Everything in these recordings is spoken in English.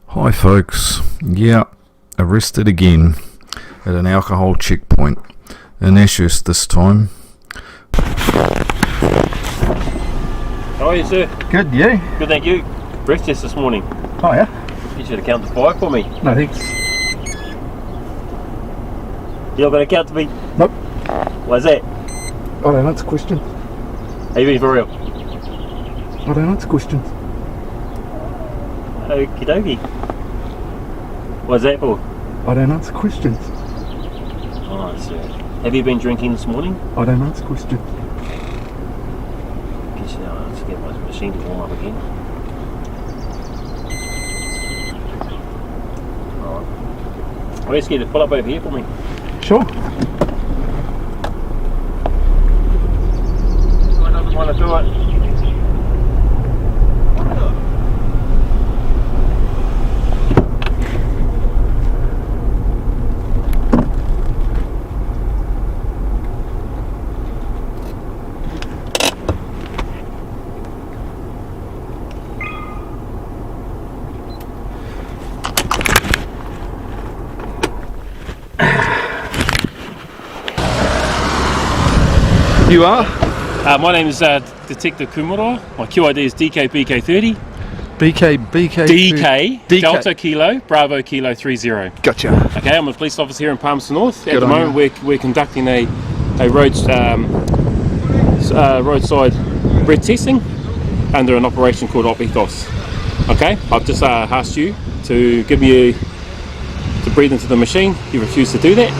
Hi folks, yeah, arrested again at an alcohol checkpoint in Ashurst this time. How are you, sir? Good, you? Good, thank you. Breath test this morning. Oh yeah? You should have counted to 5 for me. No thanks. You're not going to count to me? Nope. Why's that? I don't answer questions. Are you being for real? I don't answer questions. Okie dokie. What's that for? I don't answer questions. Alright, sir. Have you been drinking this morning? I don't answer questions. Guess you know, let's get my machine to warm up again. Alright. I'll just get it pull up over here for me. Sure. I don't want to do it. You are? My name is Detective Kumara. My QID is DKBK30. DK. Delta Kilo, Bravo Kilo 30. Gotcha. Okay, I'm a police officer here in Palmerston North. Good At the moment, we're conducting a roadside breath testing under an operation called Otho. Okay, I've just asked you to give me to breathe into the machine. You refuse to do that.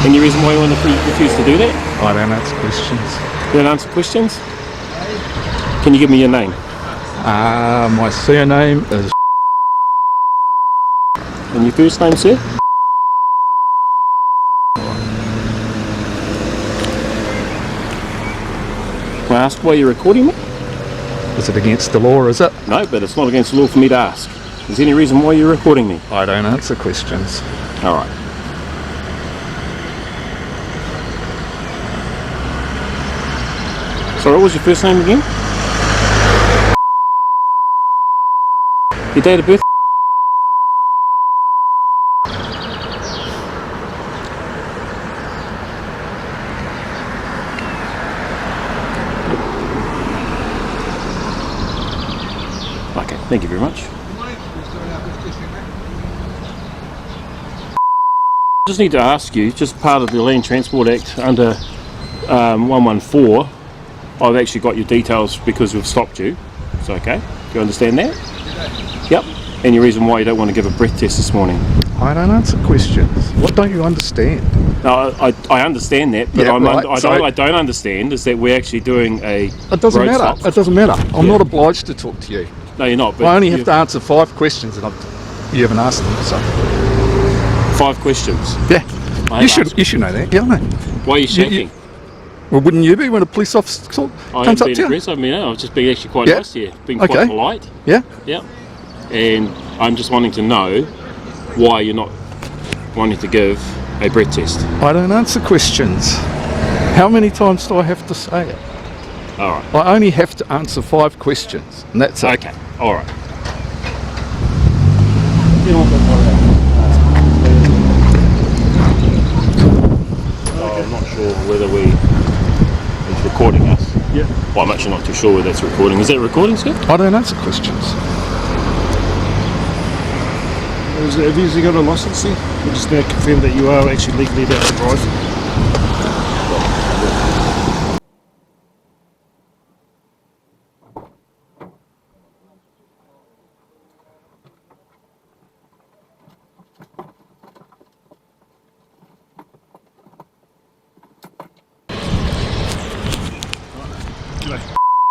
Any reason why you want to refuse to do that? I don't answer questions. You don't answer questions? Can you give me your name? My surname is... And your first name, sir? Can I ask why you're recording me? Is it against the law, is it? No, but it's not against the law for me to ask. Is there any reason why you're recording me? I don't answer questions. Alright. Sorry, what was your first name again? Your date of birth? Okay, thank you very much. I just need to ask you, just part of the Land Transport Act under 114, I've actually got your details because we've stopped you. It's okay. Do you understand that? Yep. Any reason why you don't want to give a breath test this morning? I don't answer questions. What don't you understand? No, I understand that, but Yeah, what right, I don't understand is that we're actually doing a It doesn't road matter. stop. It doesn't matter. I'm not obliged to talk to you. No, you're not. But I only have to answer 5 questions and you haven't asked them, so... 5 questions. Yeah. I You have should know that. Yeah, I know. Why are you shaking? Well, wouldn't you be when a police officer I comes haven't up been to you? aggressive. I mean, I've just been actually quite Yeah. nice here, being quite Okay. polite. Yeah? Yeah. And I'm just wanting to know why you're not wanting to give a breath test. I don't answer questions. How many times do I have to say it? All right. I only have to answer 5 questions, and that's it. Okay. All right. I'm not sure whether it's recording us. Yeah. Well, I'm actually not too sure whether it's recording. Is that recording, sir? I don't answer questions. Have you got a licence there? We're just going to confirm that you are actually legally allowed to drive.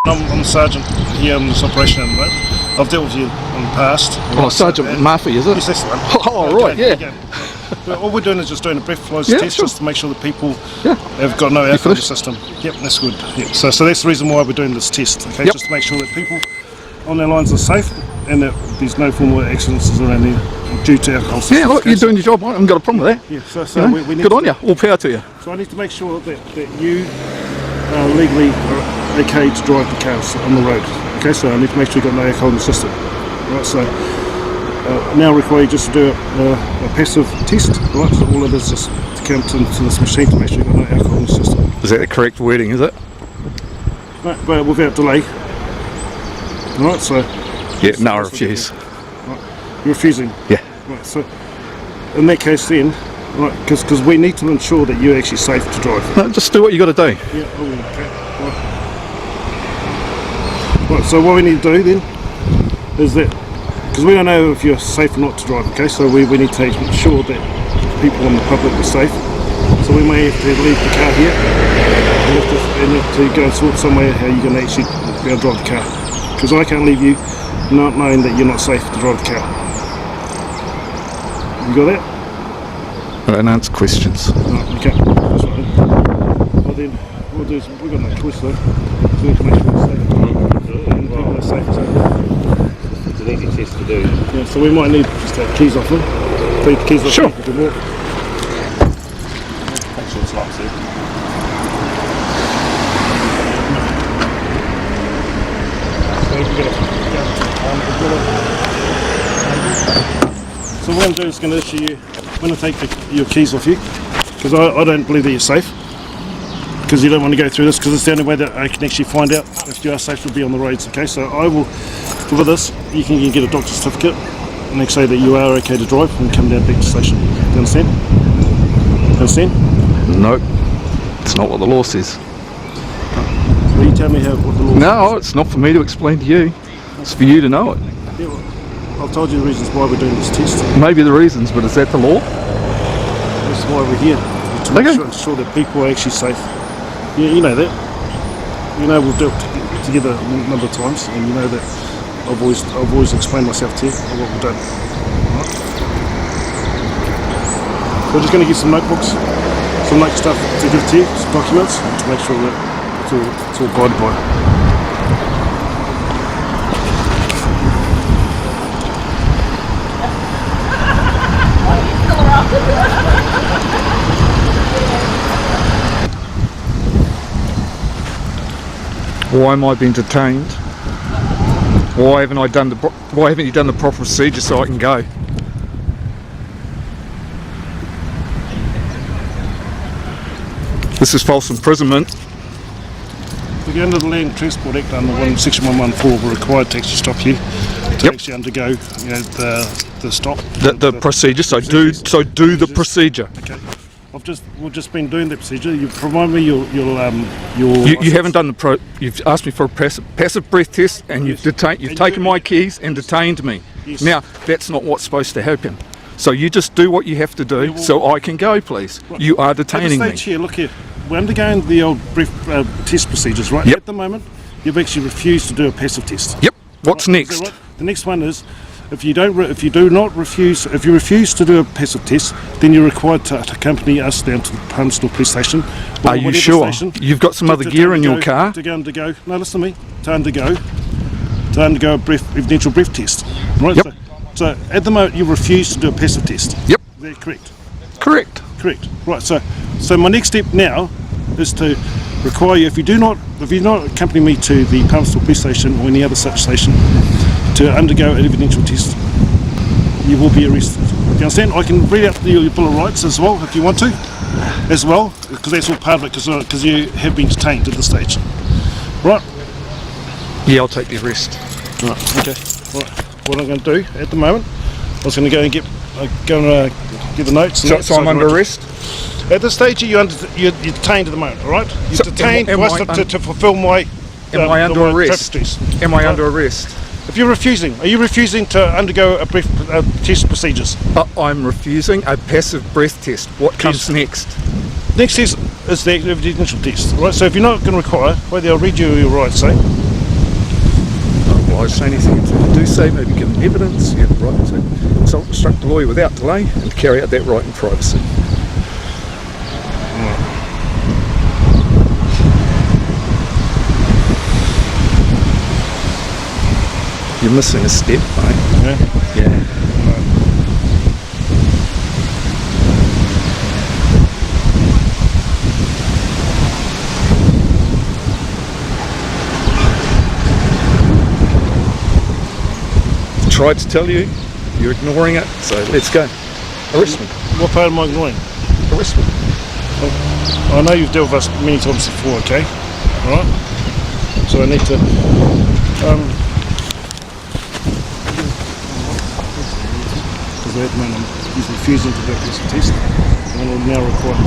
I'm a sergeant here on this operation at the moment. I've dealt with you in the past. Oh, Sergeant Murphy, is it? Yes, that's the one. Oh, right, Okay, yeah. But all we're doing is just doing a breathalyzer Yeah, test sure. just to make sure that people Yeah. have got no alcohol in the finished? system. Yep, that's good. Yep. So that's the reason why we're doing this test, okay? Yep. Just to make sure that people on their lines are safe and that there's no form of accidents around there due to alcohol systems. Yeah, look, you're doing your job. I haven't got a problem with that. Yeah, so You know, we need good to, on you. All power to you. So I need to make sure that you are legally okay to drive the cars on the road. Okay, so I need to make sure you've got no alcohol in the system. Right, so now I require you just to do a passive test. Right, so all it is just to count into this machine to make sure you've got no alcohol in the system. Is that the correct wording, is it? Right, but without delay. Alright, so... Yeah, no, I refuse. Right, you're refusing? Yeah. Right, so in that case then, right, because we need to ensure that you're actually safe to drive. No, just do what you got to do. Yeah, okay. Right, so what we need to do then is that, because we don't know if you're safe or not to drive, okay, so we need to make sure that people in the public are safe. So we may have to leave the car here and have to go and sort somewhere how you're going to actually be able to drive the car. Because I can't leave you not knowing that you're not safe to drive the car. You got that? I don't answer questions. Right, okay. That's right. Well then, what we'll do is, we've got no choice though. So we need to make sure we're safe. And people are safe as well. It's an easy test to do. Yeah, so we might need just to take the keys off them. Take the keys off Sure. them. Walk. Make sure it's locked, see? So what I'm doing is going to issue you, I'm going to take your keys off you, because I don't believe that you're safe, because you don't want to go through this, because it's the only way that I can actually find out if you are safe to be on the roads. Okay, so I will, for this, you can get a doctor's certificate and they say that you are okay to drive and come down back to the station. Do you understand? Do you understand? Nope. It's not what the law says. Will you tell me what the law No, it's not for me to explain to you. It's for you to know it. Yeah, well, I've told you the reasons why we're doing this test. Maybe the reasons, but is that the law? That's why we're here, to make sure that people are actually safe. You know that. You know we've dealt together a number of times, and you know that I've always explained myself to you of what we've done. Right. So we're just going to get some notebooks, some note stuff to give to you, some documents to make sure that it's all guided by. Why am I being detained? Why haven't you done the proper procedure so I can go? This is false imprisonment. We're under the Land Transport Act under Section 114, we're required to actually stop you to actually undergo, the stop. The procedure. So do the procedure. Okay. We've just been doing the procedure. You provide me your. You haven't done the You've asked me for a passive breath test, and you've taken my keys and detained me. Yes. Now that's not what's supposed to happen. So you just do what you have to do, so I can go, please. Right. You are detaining At the me. stage here, look here. We're undergoing the old breath test procedures, right? Yep. At the moment, you've actually refused to do a passive test. Yep. What's Right? next? Is that right? The next one is, if you refuse to do a passive test, then you're required to accompany us down to the PARAM police station. Or Are you whatever sure? station, You've got some other gear in your car? To undergo. No, listen to me. To undergo a evidential breath test. Right. Yep. So at the moment, you refuse to do a passive test. Yep. Is that correct? Correct. Correct. Right. So my next step now is to require you, if you do not accompany me to the PARAM police station or any other such station to undergo an evidential test, you will be arrested. Do you understand? I can read out your Bill of Rights as well if you want to, as well, because that's all part of it, because you have been detained at this stage. Right? Yeah, I'll take the arrest. Right. Okay. Right. What I'm going to do at the moment, I was going to go and get the notes. And So I'm under arrest? At this stage, you're detained at the moment, all right? You're So detained am I to fulfil my. Am I under my arrest? traffic test. Am I under arrest? If you're refusing, are you refusing to undergo a brief test procedures? I'm refusing a passive breath test. What comes next? Next is the evidential test, right? So if you're not going to require, whether I'll read you your rights, say. Well, I say anything to do say, maybe give evidence. You have the right to consult, instruct the lawyer without delay and carry out that right in privacy. You're missing a step, mate. Yeah. Yeah. tried to tell you. You're ignoring it. So let's go. Arrest me. What part am I ignoring? Arrest me. I know you've dealt with us many times before, okay? Alright? So I need to because at the moment he's refusing to go through the test, and will now require him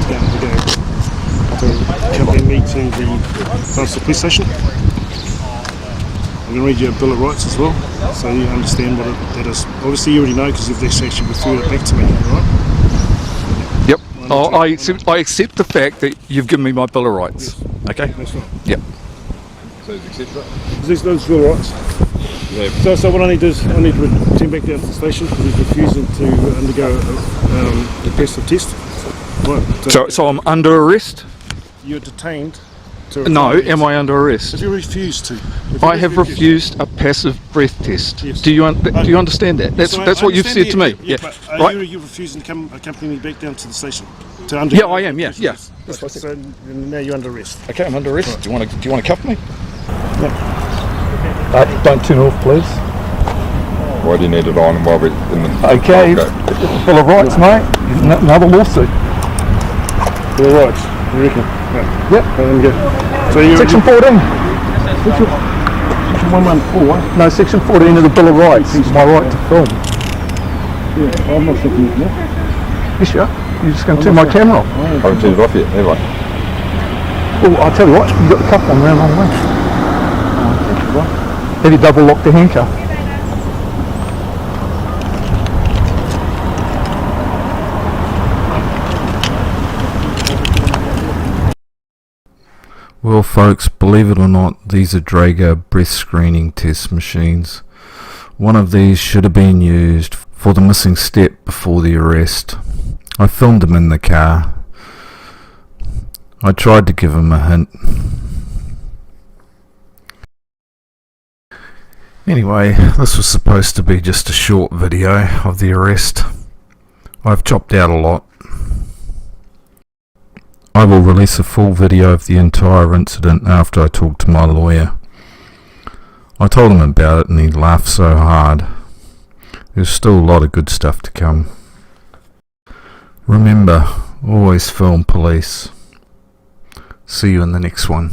to accompany me to the Constable police station. I'm going to read you a Bill of Rights as well, so you understand what that is. Obviously you already know because you've actually referred it back to me, alright? Yep. I accept the fact that you've given me my Bill of Rights. Yes. Okay? That's right. Yep. So those Bill of Rights. Yeah. So what I need to do is I need to return back down to the station because he's refusing to undergo the passive test. Right. So I'm under arrest? You're detained. No, am I under arrest? If you refuse to. I have refused a passive breath test. Yes. Do you understand that? That's what you've said to me. Yeah. But are you refusing to accompany me back down to the station? To undergo Yeah, I am. Yeah. That's what I said. So now you're under arrest. Okay, I'm under arrest. Right. Do you want to cuff me? Yeah. Don't turn off, please. Why do you need it on while we're in the... Okay. Bill of Rights, mate. Another lawsuit. Bill of Rights. You reckon? Right. Yep. Okay, let me go. So you're Section 14. Section 114. No, Section 14 of the Bill of Rights. It's my right to film. Yeah, I'm not looking at that. Yes, you are. You're just going to turn my camera off. I haven't turned it off yet, have I? Well, I'll tell you what, you've got the cuff on round long way. Have you double locked the handcuff? Well folks, believe it or not, these are Drago breath screening test machines. One of these should have been used for the missing step before the arrest. I filmed him in the car. I tried to give him a hint. Anyway, this was supposed to be just a short video of the arrest. I've chopped out a lot. I will release a full video of the entire incident after I talk to my lawyer. I told him about it and he laughed so hard. There's still a lot of good stuff to come. Remember, always film police. See you in the next one.